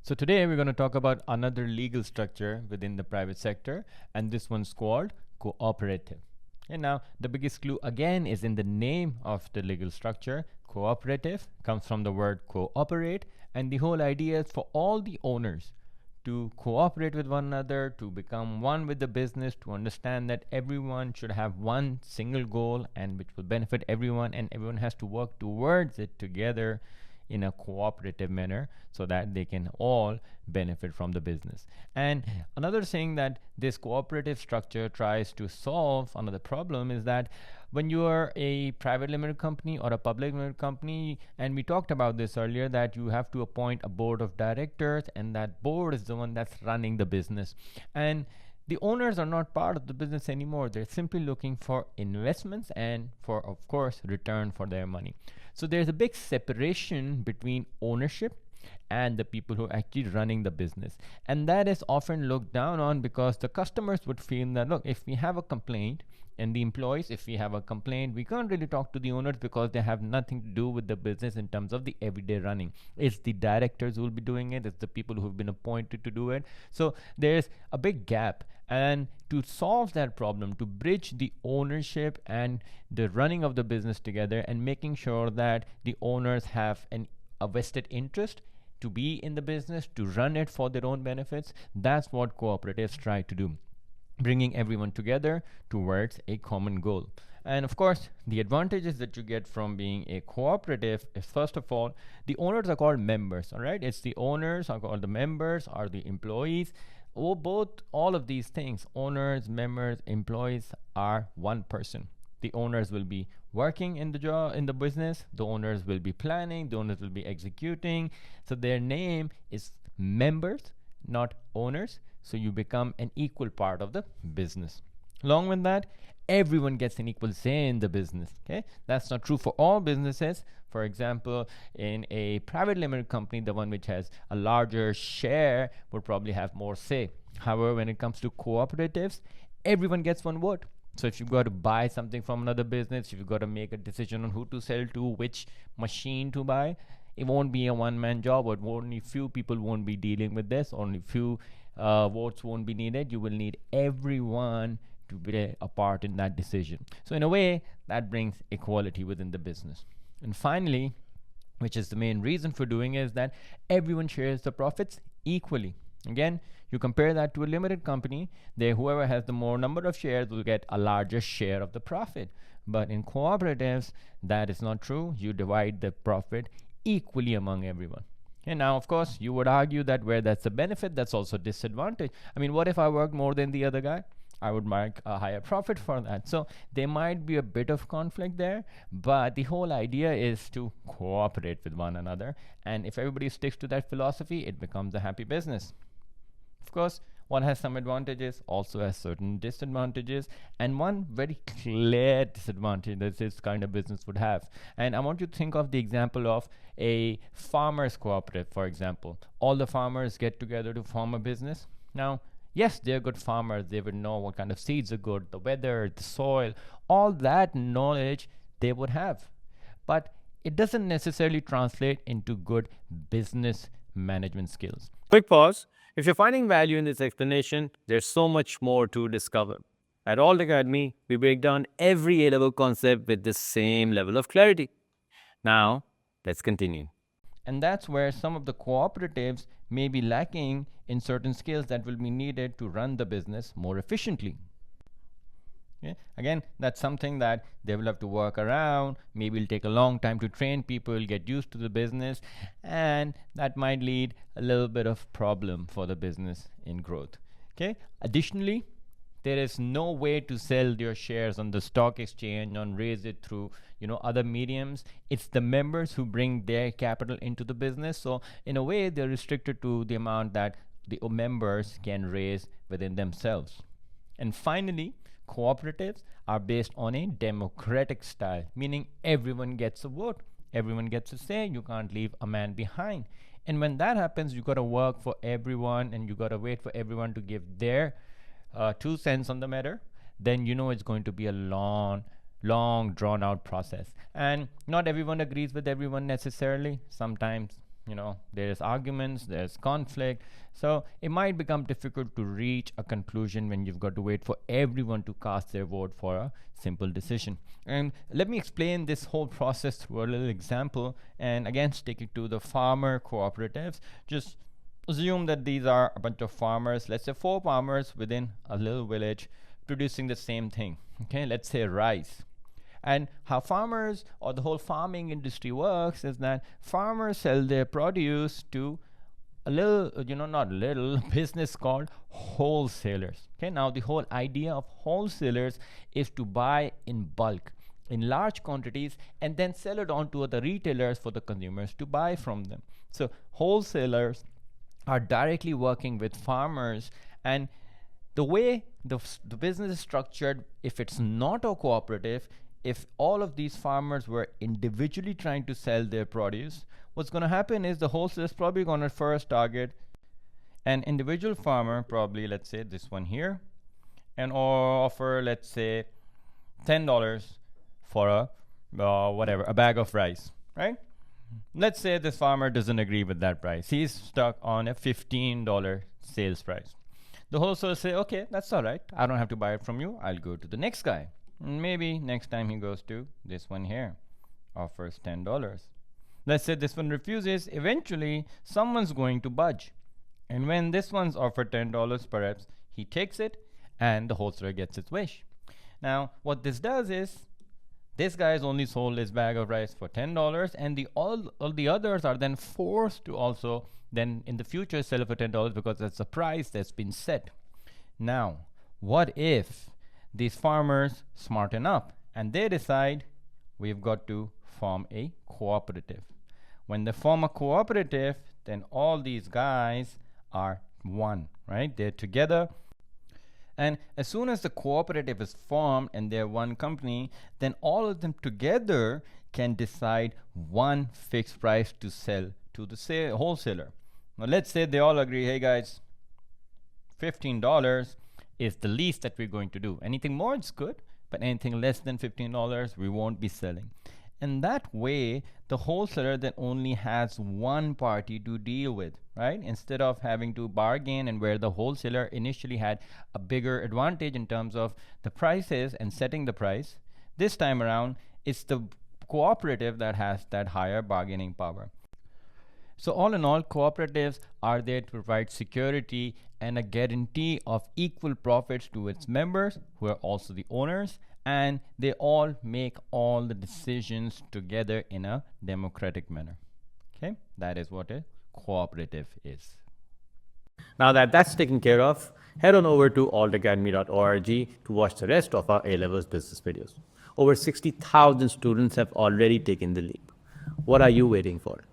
So today we're going to talk about another legal structure within the private sector, and this one's called cooperative. And now the biggest clue again is in the name of the legal structure. Cooperative comes from the word cooperate, and the whole idea is for all the owners to cooperate with one another, to become one with the business, to understand that everyone should have one single goal and which will benefit everyone, and everyone has to work towards it together in a cooperative manner so that they can all benefit from the business. And another thing that this cooperative structure tries to solve, another problem, is that when you are a private limited company or a public limited company, and we talked about this earlier, that you have to appoint a board of directors, and that board is the one that's running the business. And the owners are not part of the business anymore. They're simply looking for investments and for, of course, return for their money. So there's a big separation between ownership and the people who are actually running the business. And that is often looked down on because the customers would feel that, look, if we have a complaint, and the employees, if we have a complaint, we can't really talk to the owners because they have nothing to do with the business in terms of the everyday running. It's the directors who will be doing it. It's the people who've been appointed to do it. So there's a big gap. And to solve that problem, to bridge the ownership and the running of the business together, and making sure that the owners have a vested interest to be in the business, to run it for their own benefits, that's what cooperatives try to do, bringing everyone together towards a common goal. And of course, the advantages that you get from being a cooperative is, first of all, the owners are called members. All right, it's the owners are called the members, or the employees, or both. All of these things, owners, members, employees, are one person. The owners will be working in the job, in the business. The owners will be planning. The owners will be executing. So their name is members, not owners. So you become an equal part of the business. Along with that, everyone gets an equal say in the business. Okay, that's not true for all businesses. For example, in a private limited company, the one which has a larger share would probably have more say. However, when it comes to cooperatives, everyone gets one vote. So if you've got to buy something from another business, if you've got to make a decision on who to sell to, which machine to buy, it won't be a one-man job, or only few people won't be dealing with this, only few votes won't be needed. You will need everyone to be a part in that decision. So in a way, that brings equality within the business. And finally, which is the main reason for doing, is that everyone shares the profits equally. Again, you compare that to a limited company, there whoever has the more number of shares will get a larger share of the profit. But in cooperatives, that is not true. You divide the profit equally among everyone. And now, of course, you would argue that where that's a benefit, that's also a disadvantage. I mean, what if I worked more than the other guy? I would make a higher profit for that. So there might be a bit of conflict there, but the whole idea is to cooperate with one another. And if everybody sticks to that philosophy, it becomes a happy business. Of course, one has some advantages, also has certain disadvantages, and one very clear disadvantage that this kind of business would have. And I want you to think of the example of a farmers cooperative, for example. All the farmers get together to form a business. Now, yes, they're good farmers. They would know what kind of seeds are good, the weather, the soil, all that knowledge they would have. But it doesn't necessarily translate into good business management skills. Quick pause. If you're finding value in this explanation, there's so much more to discover. At Alt Academy, we break down every A-level concept with the same level of clarity. Now, let's continue. And that's where some of the cooperatives may be lacking in certain skills that will be needed to run the business more efficiently. Okay? Again, that's something that they will have to work around. Maybe it'll take a long time to train people, get used to the business, and that might lead a little bit of problem for the business in growth. Okay. Additionally, there is no way to sell your shares on the stock exchange and raise it through other mediums. It's the members who bring their capital into the business. So in a way, they're restricted to the amount that the members can raise within themselves. And finally, cooperatives are based on a democratic style, meaning everyone gets a vote, everyone gets a say. You can't leave a man behind. And when that happens, you got to work for everyone, and you got to wait for everyone to give their 2 cents on the matter. Then it's going to be a long drawn out process, and not everyone agrees with everyone necessarily. Sometimes there's arguments, there's conflict. So it might become difficult to reach a conclusion when you've got to wait for everyone to cast their vote for a simple decision. And let me explain this whole process through a little example, and again stick it to the farmer cooperatives. Just assume that these are a bunch of farmers, let's say 4 farmers within a little village producing the same thing. Okay, let's say rice. And how farmers or the whole farming industry works is that farmers sell their produce to a little, not little, business called wholesalers. Okay, now the whole idea of wholesalers is to buy in bulk, in large quantities, and then sell it on to other retailers for the consumers to buy from them. So wholesalers are directly working with farmers, and the way the business is structured, if it's not a cooperative, if all of these farmers were individually trying to sell their produce, what's going to happen is the wholesaler is probably going to first target an individual farmer, probably let's say this one here, and offer, let's say, $10 for a bag of rice, right? Let's say this farmer doesn't agree with that price. He's stuck on a $15 sales price. The wholesaler say, okay, that's all right. I don't have to buy it from you. I'll go to the next guy. Maybe next time he goes to this one here, offers $10. Let's say this one refuses. Eventually, someone's going to budge. And when this one's offered $10, perhaps he takes it and the wholesaler gets its wish. Now, what this does is, this guy's only sold his bag of rice for $10, and all the others are then forced to also then in the future sell it for $10 because that's the price that's been set. Now, what if these farmers smarten up and they decide we've got to form a cooperative? When they form a cooperative, then all these guys are one, right? They're together. And as soon as the cooperative is formed and they're one company, then all of them together can decide one fixed price to sell to the wholesaler. Now let's say they all agree, hey guys, $15 is the least that we're going to do. Anything more is good, but anything less than $15 we won't be selling. And that way the wholesaler then only has one party to deal with, right? Instead of having to bargain, and where the wholesaler initially had a bigger advantage in terms of the prices and setting the price, this time around it's the cooperative that has that higher bargaining power. So all in all, cooperatives are there to provide security and a guarantee of equal profits to its members, who are also the owners, and they all make all the decisions together in a democratic manner. Okay, that is what a cooperative is. Now that that's taken care of, head on over to altacademy.org to watch the rest of our A-Levels business videos. Over 60,000 students have already taken the leap. What are you waiting for?